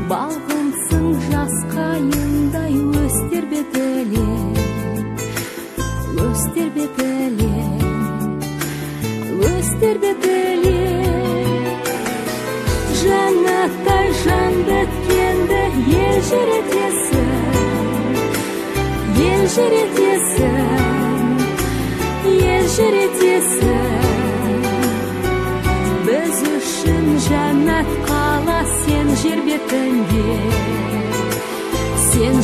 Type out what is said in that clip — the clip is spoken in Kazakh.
Бағымсың жас қайыңдай өстер бетеле, өстер бетеле, өстер бетеле. Жанаттай жан біткенді ел жүретесің, ел жүретесің, ел жүретесің. Біз үшін жанат қала сен жер бетінде, сен